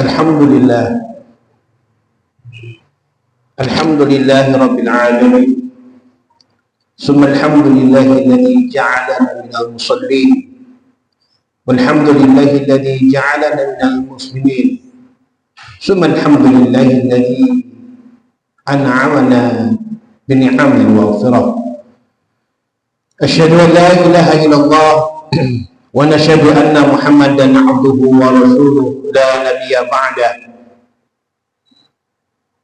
Alhamdulillah, alhamdulillahi rabbil alamin. Summa alhamdulillahi alladhi ja'alana minal musallin, walhamdulillahi alladhi ja'alana minal muslimin. Summa alhamdulillahi alladhi an'amana bini'amin wa ghfirah. Asyhadu an la ilaha illallah wa nashhadu anna Muhammadan 'abduhu wa rasuluhu la nabiyya ba'dah.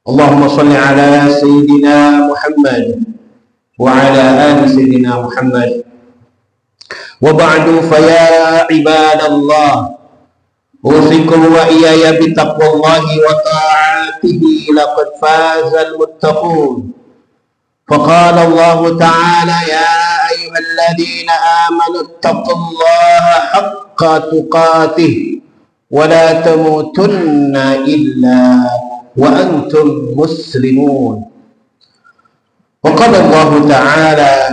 Allahumma shalli ala sayyidina Muhammad wa ala ali sayyidina Muhammad. Wa ba'du fa ya ibadallah, usikum wa iyaya bitaqwallahi wa ta'atihi, laqad fazal muttaqun. Faqala Allah ta'ala ya ayyuhalladzina amanu ittaqullaha haqqa tuqatih wa la tamutunna illa wa antum muslimun. Wa qala Allah ta'ala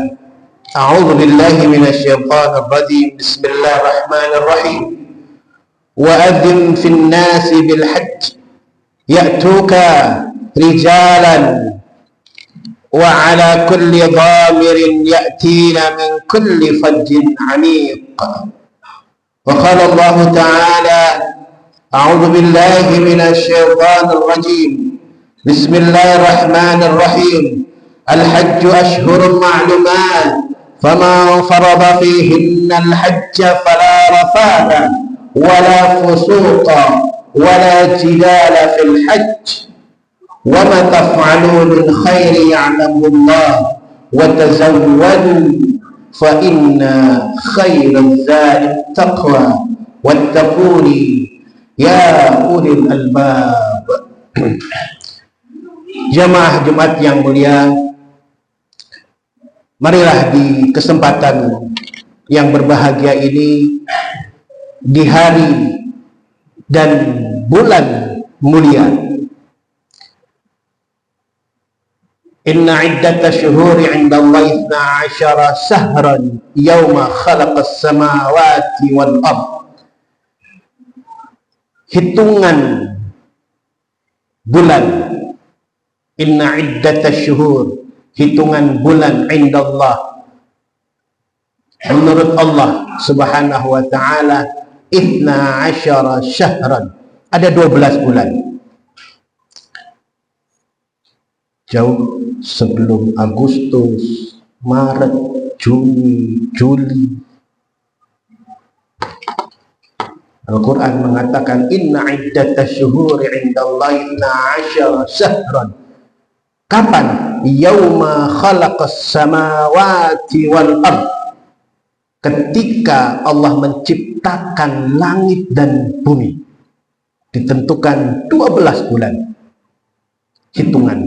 a'udzu billahi minasy syaithanir rajim. Bismillahirrahmanirrahim. Wa adzin fin nasi bil hajj ya'tuka rijalan wa ala kulli dhamirin ya'tina min kulli fajjin 'amiq. Wa qala Allah ta'ala a'udzu billahi minasy syaithanir rajim. Bismillahirrahmanirrahim. Al-hajju ashhurun ma'lumat, faman farada fihinna al-hajja fala rafatha wala fusuqa wala jidala fil hajj. Wa ma taf'alu min khairi ya'lamu Allah wa tazawwadu fa inna khairaz zadi taqwa wattaquni ya ulil albab. Jamaah Jumat yang mulia, marilah di kesempatan yang berbahagia ini, di hari dan bulan mulia, inna iddata syuhuri indallahi 12 syahran yawma khalaqas samawati wal ard. Hitungan bulan, inna iddata syuhur, hitungan bulan indallah, menurut Allah subhanahu wa ta'ala, 12 syahran, ada 12 bulan. Jauh sebelum Agustus, Maret, Juni, Juli, Al-Quran mengatakan inna iddatasy syuhuri indallahi 12 syahran. Kapan? Yauma khalaqas samawati wal ard, ketika Allah menciptakan langit dan bumi. Ditentukan 12 bulan hitungan.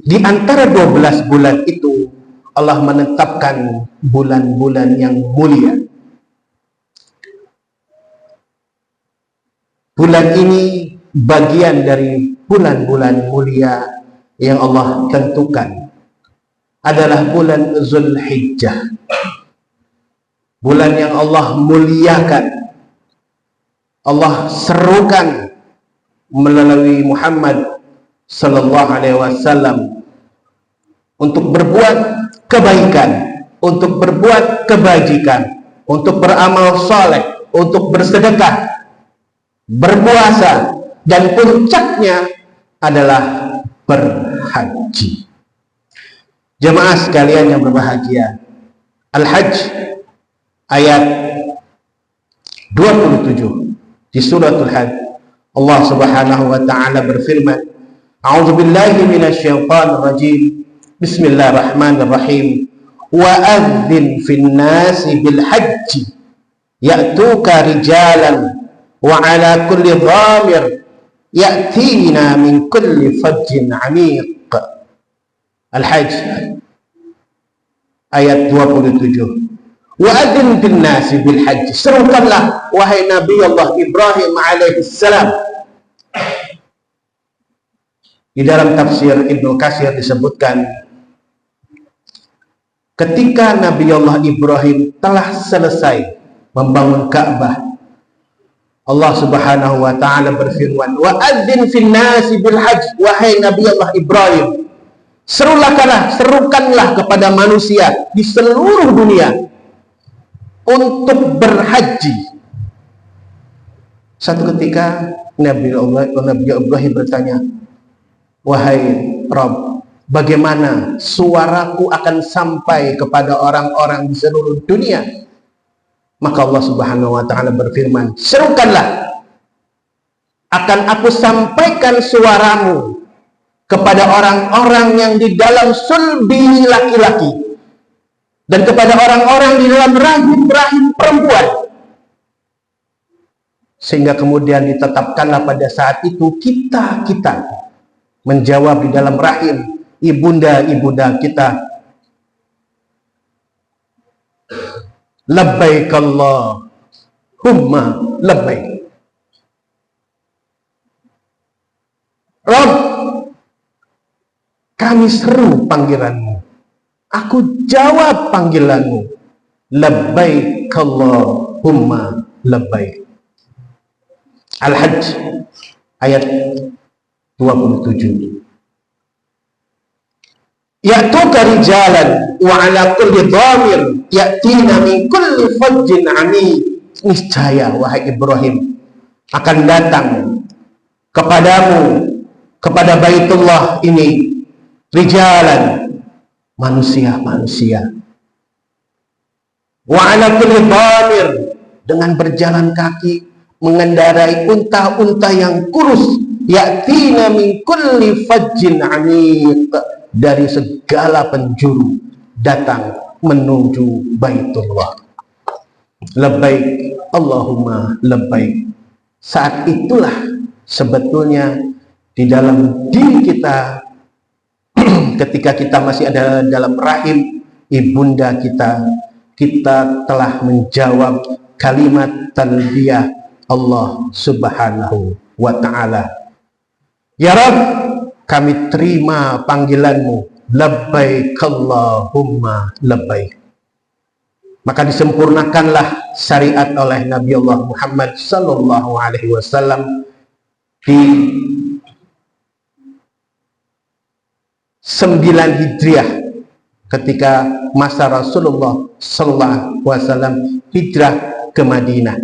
Di antara 12 bulan itu Allah menetapkan bulan-bulan yang mulia. Bulan ini bagian dari bulan-bulan mulia yang Allah tentukan, adalah bulan Zulhijjah, bulan yang Allah muliakan. Allah serukan melalui Muhammad sallallahu alaihi wasallam untuk berbuat kebaikan, untuk berbuat kebajikan, untuk beramal saleh, untuk bersedekah, berpuasa, dan puncaknya adalah berhaji. Jemaah sekalian yang berbahagia, Al-Hajj ayat 27 di suratul Hajj, Allah subhanahu wa ta'ala berfirman, a'udzu billahi minasy syaithanir rajim. Bismillahirrahmanirrahim. Wa adzin fin nasi bil hajji ya'tuka rijalan wa ala kulli dhamir ya'tina min kulli fajjin 'amiq. Al-Hajj ayat 27. Wa adzin bin nasi bil hajj, serukanlah wahai Nabi Allah Ibrahim alaihissalam. Di dalam tafsir Ibnu Katsir disebutkan, ketika Nabi Allah Ibrahim telah selesai membangun Ka'bah, Allah Subhanahu wa taala berfirman, "Wa adzin fin nasi bil hajj." Wahai Nabi Allah Ibrahim, serukanlah kepada manusia di seluruh dunia untuk berhaji. Satu ketika Nabi Ibrahim bertanya, "Wahai Rabb, bagaimana suaraku akan sampai kepada orang-orang di seluruh dunia?" Maka Allah Subhanahu wa taala berfirman, "Serukanlah, akan aku sampaikan suaramu kepada orang-orang yang di dalam sulbi laki-laki dan kepada orang-orang di dalam rahim perempuan." Sehingga kemudian ditetapkanlah pada saat itu kita menjawab di dalam rahim ibunda kita, labbaik Allahumma labbaik. Rabb, kami seru panggilanmu, aku jawab panggilanmu, labbaik Allahumma labbaik. Al-Hajj ayat 27. Ya'tuka rijalan wa ala kulli dhamir ya'tina min kulli fajjin 'amik. Niscaya wahai Ibrahim akan datang kepadamu, kepada Baitullah ini, rijalan, manusia-manusia, wa ala kulli dhamir, dengan berjalan kaki, mengendarai unta-unta yang kurus, ya'tina min kulli fajjin 'amik, dari segala penjuru datang menuju Baitullah. Labbaik Allahumma labbaik. Saat itulah sebetulnya di dalam diri kita ketika kita masih ada dalam rahim ibunda kita telah menjawab kalimat talbiyah Allah Subhanahu wa ta'ala. Ya Rabb, kami terima panggilanmu, labbaik Allahumma labbaik. Maka disempurnakanlah syariat oleh Nabi Allah Muhammad sallallahu alaihi wasallam di 9 Hijriah ketika masa Rasulullah sallallahu alaihi wasallam hijrah ke Madinah.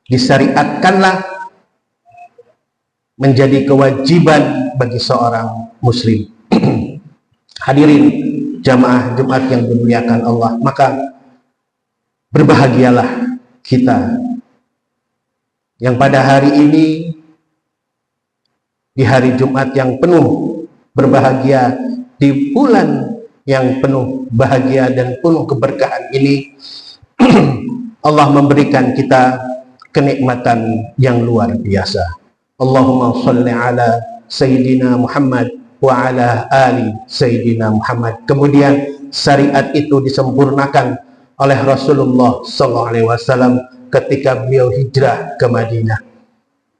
Disyariatkanlah menjadi kewajiban bagi seorang muslim. Hadirin jamaah Jumat yang dimuliakan Allah, maka berbahagialah kita yang pada hari ini, di hari Jumat yang penuh berbahagia, di bulan yang penuh bahagia dan penuh keberkahan ini, Allah memberikan kita kenikmatan yang luar biasa. Allahumma sholli ala Sayyidina Muhammad wa ala ali Sayyidina Muhammad. Kemudian syariat itu disempurnakan oleh Rasulullah SAW ketika beliau hijrah ke Madinah,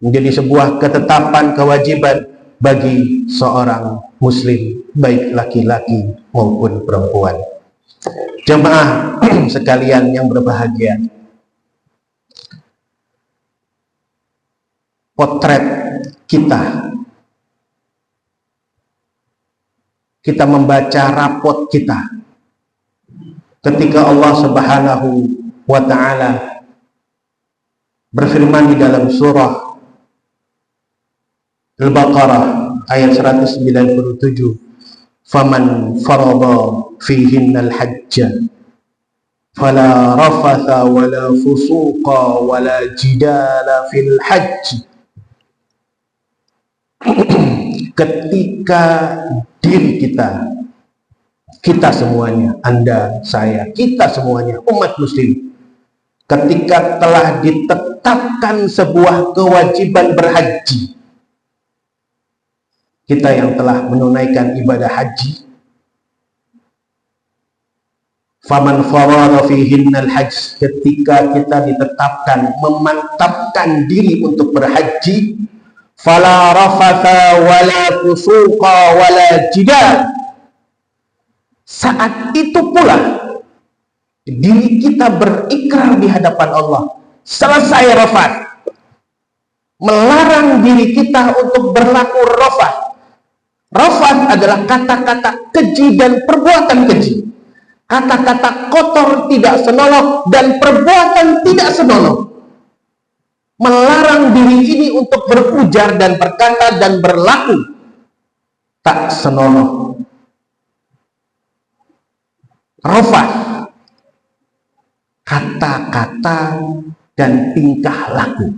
menjadi sebuah ketetapan kewajiban bagi seorang muslim, baik laki-laki maupun perempuan. Jemaah sekalian yang berbahagia, potret kita membaca rapot kita ketika Allah Subhanahu wa ta'ala berfirman di dalam surah Al-Baqarah ayat 197, faman farada fihinnal hajja fala rafatha wala fusuqa wala jidala fil hajj. Ketika diri kita semuanya, Anda, saya, kita semuanya, umat muslim, ketika telah ditetapkan sebuah kewajiban berhaji, kita yang telah menunaikan ibadah haji, faman farada fihinnal hajj, ketika kita ditetapkan, memantapkan diri untuk berhaji, fala rafatha wala fusuqa wala jidal. Saat itu pula diri kita berikrar di hadapan Allah, selesai rafat, melarang diri kita untuk berlaku rafah. Rafah adalah kata-kata keji dan perbuatan keji, kata-kata kotor tidak senonoh dan perbuatan tidak senonoh. Melarang diri ini untuk berujar dan berkata dan berlaku tak senonoh. Rafah, kata-kata dan tingkah laku,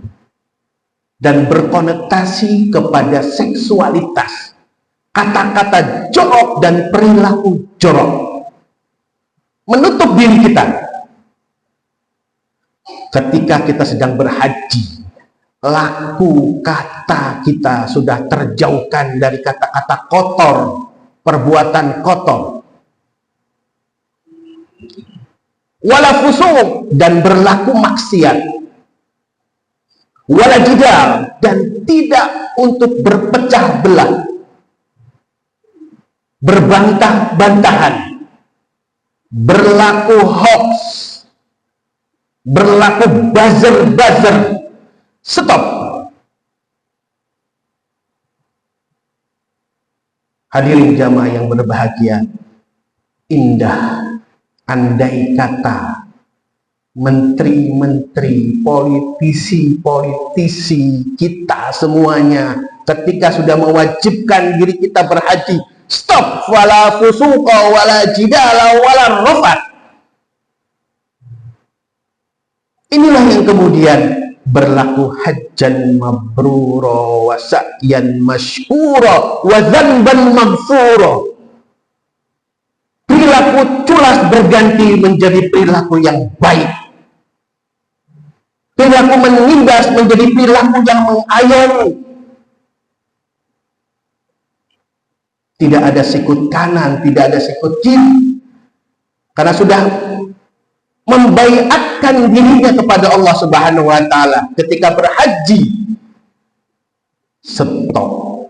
dan berkonotasi kepada seksualitas, kata-kata jorok dan perilaku jorok. Menutup diri kita ketika kita sedang berhaji, laku kata kita sudah terjauhkan dari kata-kata kotor, perbuatan kotor. Wala fusuq, dan berlaku maksiat. Wala jidal, dan tidak untuk berpecah belah, berbantah-bantahan, berlaku hoax, berlaku buzzer-buzzer. Stop. Hadirin jamaah yang berbahagia, indah andai kata menteri-menteri, politisi-politisi kita semuanya ketika sudah mewajibkan diri kita berhaji, stop, wala fusuqa wala jidala wala rafat. Inilah yang kemudian berlaku hajjan mabrura wa sa'yan mashkura wa dzanban maghfura. Perilaku culas berganti menjadi perilaku yang baik. Perilaku menindas menjadi perilaku yang mengayomi. Tidak ada sikut kanan, tidak ada sikut kiri. Karena sudah membaiatkan dirinya kepada Allah Subhanahu wa taala ketika berhaji. Stop.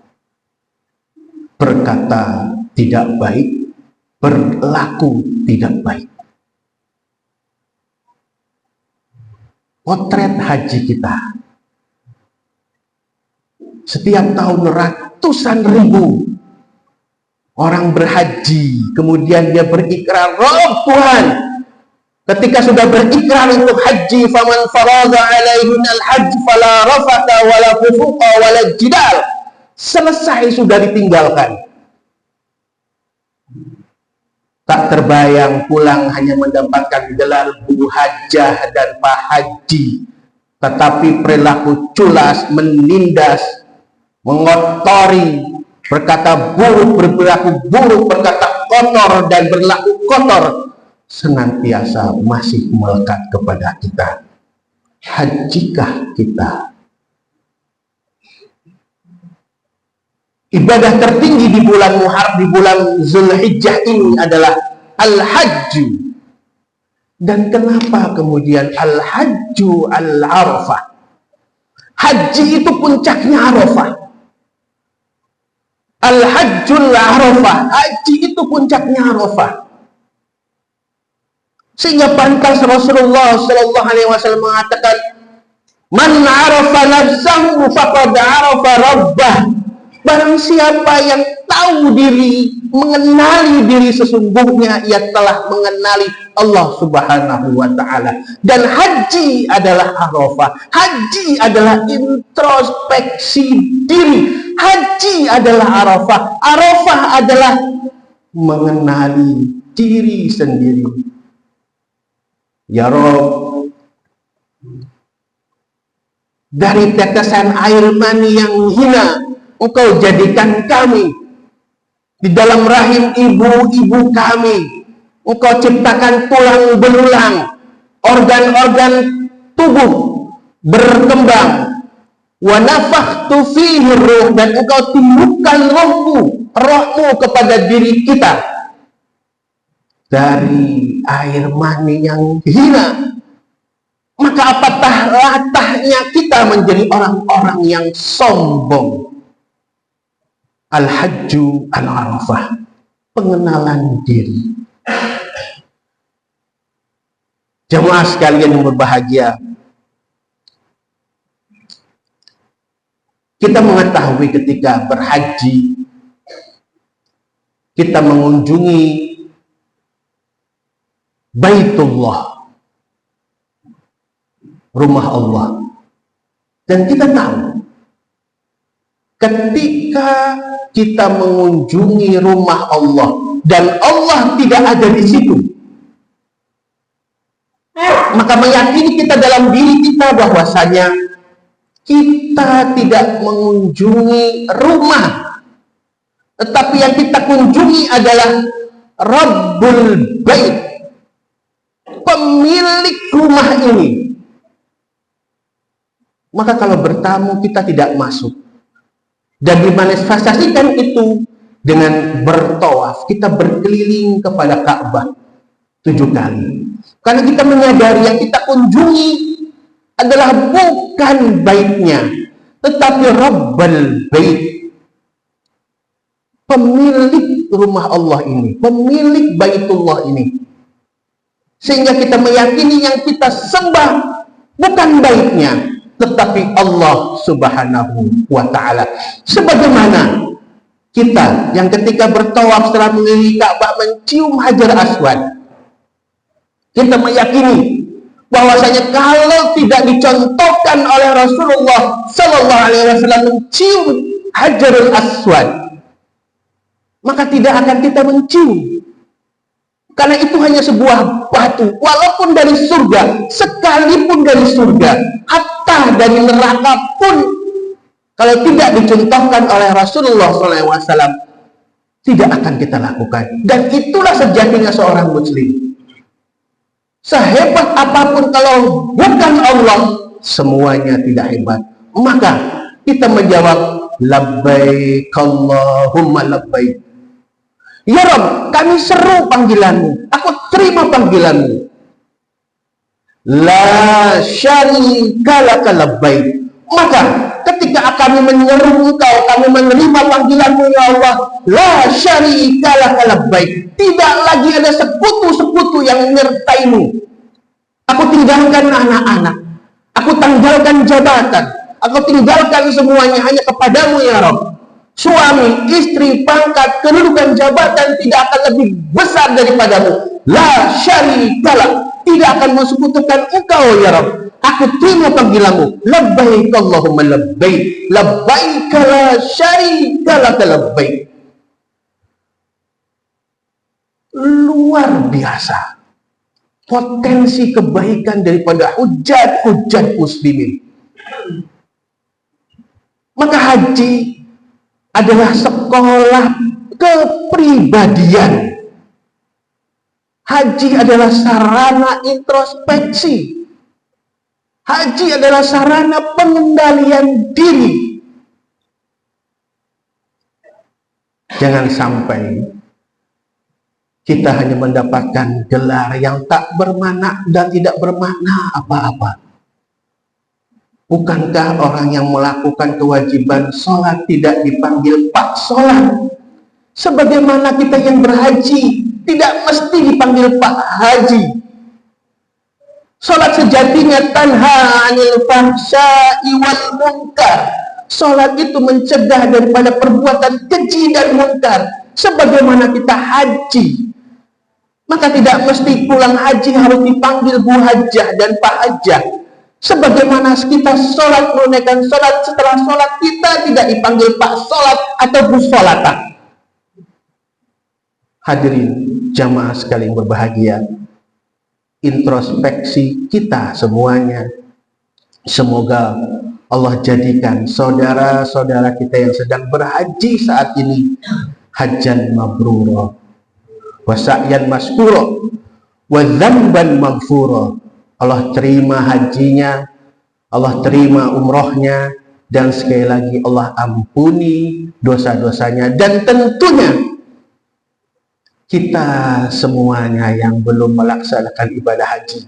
Berkata tidak baik, berlaku tidak baik. Potret haji kita setiap tahun ratusan ribu orang berhaji, kemudian dia berikrar, "Rob Tuhan." Ketika sudah berikrar untuk haji, faman farada alaihin al-hajj fala rafata wala fusuqa wala jidal. Selesai, sudah ditinggalkan. Tak terbayang pulang hanya mendapatkan gelar Bu Hajjah dan Pak Haji, tetapi perilaku culas, menindas, mengotori, berkata buruk, berperilaku buruk, berkata kotor dan berlaku kotor senantiasa masih melekat kepada kita. Hajikah kita? Ibadah tertinggi di bulan Muharram, di bulan Zulhijjah ini adalah Al-Hajju. Dan kenapa kemudian Al-Hajju Al-Arafah? Haji itu puncaknya Arafah. Al-Hajjul Arafah, haji itu puncaknya Arafah. Sehingga pantas Rasulullah Sallallahu Alaihi Wasallam mengatakan, "Man arafa nafsahu faqad arafa rabbah." Barang siapa yang tahu diri, mengenali diri sesungguhnya, ia telah mengenali Allah Subhanahu wa Ta'ala. Dan haji adalah Arafah. Haji adalah introspeksi diri. Haji adalah Arafah. Arafah adalah mengenali diri sendiri. Ya Rabb, dari tetesan air mani yang hina, Engkau jadikan kami. Di dalam rahim ibu-ibu kami, Engkau ciptakan tulang belulang, organ-organ tubuh berkembang. Wa nafakhtu fihi ruh, dan Engkau timbulkan rohmu kepada diri kita. Dari air mani yang hina, maka apatah latahnya kita menjadi orang-orang yang sombong. Al-Hajju Al-Arafah, pengenalan diri. Jemaah sekalian yang berbahagia, Kita mengetahui ketika berhaji, kita mengunjungi Baitullah, rumah Allah. Dan kita tahu, ketika kita mengunjungi rumah Allah dan Allah tidak ada di situ, maka meyakini kita dalam diri kita bahwasanya kita tidak mengunjungi rumah, tetapi yang kita kunjungi adalah Rabbul Bait, pemilik rumah ini. Maka kalau bertamu kita tidak masuk, dan dimanifestasikan itu dengan bertawaf, kita berkeliling kepada Ka'bah 7 kali. Karena kita menyadari yang kita kunjungi adalah bukan baitnya, tetapi Rabbul Bait, pemilik rumah Allah ini, pemilik Baitullah ini. Sehingga kita meyakini yang kita sembah bukan baitnya, tetapi Allah Subhanahu wa Ta'ala. Sebagaimana kita yang ketika bertawaf setelah mengelilingi Ka'bah mencium Hajar Aswad, kita meyakini bahwasanya kalau tidak dicontohkan oleh Rasulullah Sallallahu Alaihi Wasallam mencium Hajarul Aswad, maka tidak akan kita mencium. Karena itu hanya sebuah batu, walaupun dari surga, sekalipun dari surga, hatta dari neraka pun, kalau tidak dicontohkan oleh Rasulullah SAW, tidak akan kita lakukan. Dan itulah sejatinya seorang muslim. Sehebat apapun kalau bukan Allah, semuanya tidak hebat. Maka kita menjawab, labbaik Allahumma labbaik. Ya Rabb, kami seru panggilanmu, aku terima panggilanmu. La syarika laka labbaik. Maka ketika kami menyeru Engkau, kami menerima panggilanmu ya Allah, la syarika laka labbaik. Tidak lagi ada sekutu-sekutu yang menyertaimu. Aku tinggalkan anak-anak, aku tinggalkan jabatan, aku tinggalkan semuanya hanya kepadamu ya Rabb. Suami, istri, pangkat, kedudukan, jabatan tidak akan lebih besar daripadamu. La syarikalah, tidak akan mensekutukan Engkau ya Rabb. Aku terima panggilanmu. Labbaik Allahumma labbaik, labbaik la syarikalah labbaik. Luar biasa potensi kebaikan daripada hujat-hujat muslimin. Maka haji adalah sekolah kepribadian. Haji adalah sarana introspeksi. Haji adalah sarana pengendalian diri. Jangan sampai kita hanya mendapatkan gelar yang tak bermakna dan tidak bermakna apa-apa. Bukankah orang yang melakukan kewajiban sholat tidak dipanggil Pak Sholat? Sebagaimana kita yang berhaji tidak mesti dipanggil Pak Haji. Sholat sejatinya tanha anil fahsya'i wal munkar. Sholat itu mencegah daripada perbuatan keji dan munkar. Sebagaimana kita haji, maka tidak mesti pulang haji harus dipanggil Bu Hajjah dan Pak Hajjah. Sebagaimana kita sholat, menunaikan sholat, setelah sholat kita tidak dipanggil Pak Sholat atau Bu Sholatah. Hadirin jamaah sekalian berbahagia, introspeksi kita semuanya, semoga Allah jadikan saudara-saudara kita yang sedang berhaji saat ini hajjan mabrura wa sa'yan maskura wa dzamban maghfura. Allah terima hajinya, Allah terima umrohnya, dan sekali lagi Allah ampuni dosa-dosanya. Dan tentunya kita semuanya yang belum melaksanakan ibadah haji,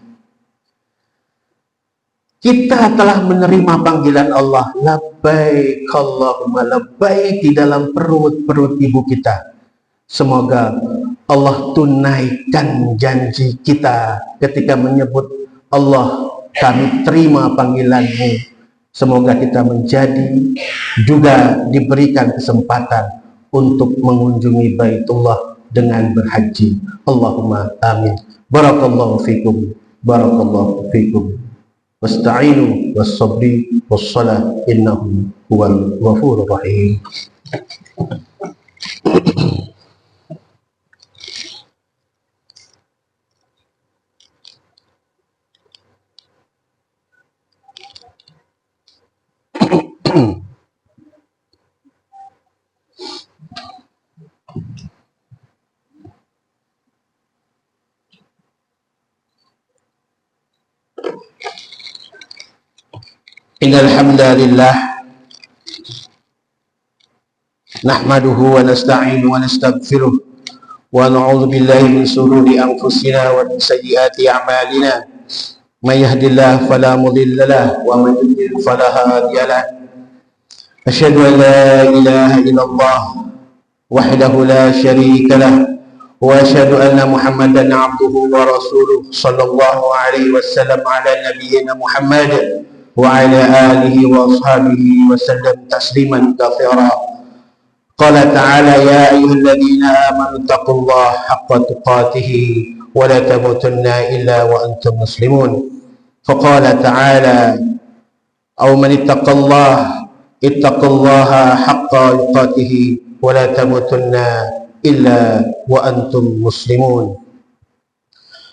kita telah menerima panggilan Allah, labbaik Allahumma labbaik, di dalam perut-perut ibu kita. Semoga Allah tunaikan janji kita ketika menyebut, Allah, kami terima panggilanmu Semoga kita menjadi juga diberikan kesempatan untuk mengunjungi Baitullah dengan berhaji. Allahumma amin. Barakallahu fikum. Barakallahu fikum. Wasta'inu was-sabri was-salah innahu huwal ghafurur rahim. Innal hamdalillah nahmaduhu wa nasta'inu wa nastaghfiruh wa na'udzu billahi min shururi anfusina wa min sayyiati a'malina may yahdihillahu fala mudilla lahu wa may yudlil fala hadiya lahu asyhadu an la ilaha illallah wahdahu la syarika lahu wa asyhadu anna muhammadan abduhu wa rasuluh sallallahu alaihi wasallam ala nabiyyina Muhammad wa ala alihi wa ashabihi wa sallam tasliman katsira. Qala ta'ala ya ayyuhalladzina amanu taqullaha haqqa tuqatih wa la tamutunna illa wa antum muslimun. Faqala ta'ala aw man ittaqallaha haqqa tuqatih wa la tamutunna illa wa antum muslimun.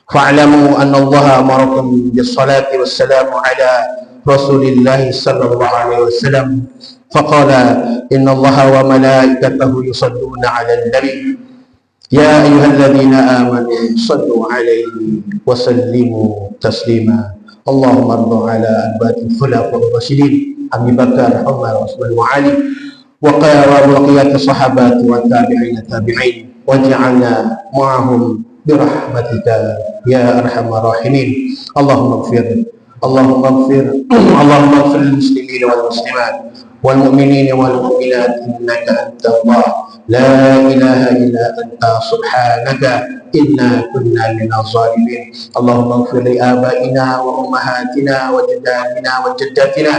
Fa'lamu anna Allaha amarakum bis-salati was-salamu ala Rasulillah sallallahu alaihi wasallam faqala inna Allaha wa malaikatahu yusalluna 'alan nabi ya ayyuhalladzina amanu sallu 'alaihi wa sallimu taslima. Allahumma arda 'ala arba'il khulafa'ir rasyidin Abi Bakar, Umar, Utsman wa Ali wa baqiyat sahabat wa tabi'in tabi'in waj'alna ma'ahum birahmatika ya arhamar rahimin. Allahumma ighfir اللهم اغفر للمسلمين والمسلمات والمؤمنين والمؤمنات انك انت الله لا اله الا انت سبحانك انا كنا من الظالمين. اللهم اغفر لآبائنا وامهاتنا وجداتنا وجداتنا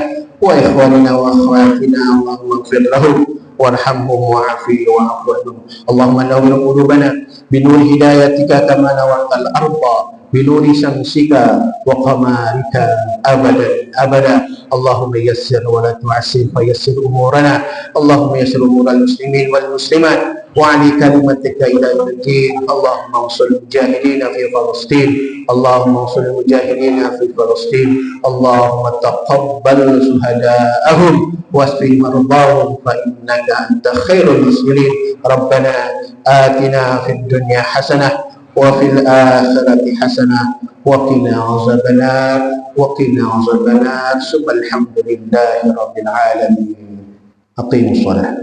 واخواننا واخواتنا اللهم اغفر لهم وارحمهم وعافهم واعف عنهم. اللهم نور قلوبنا بنور هدايتك كما نورت الارض بنور شمسك وقمرك أبدا أبدا. اللهم يسر ولا تعسر فيسر أمورنا. اللهم يسر أمور المسلمين والمسلمات وعلي كلمتك إلى يوم الدين. اللهم انصر المجاهدين في فلسطين. اللهم انصر المجاهدين في فلسطين. اللهم تقبل شهداءهم واشف مرضاهم فإنك أنت خير المسلمين. ربنا آتنا في الدنيا حسنة وفي الآخرة حسنة وقنا عذاب النار وقنا عذاب النار. ثم الحمد لله رب العالمين. أقيموا الصلاة.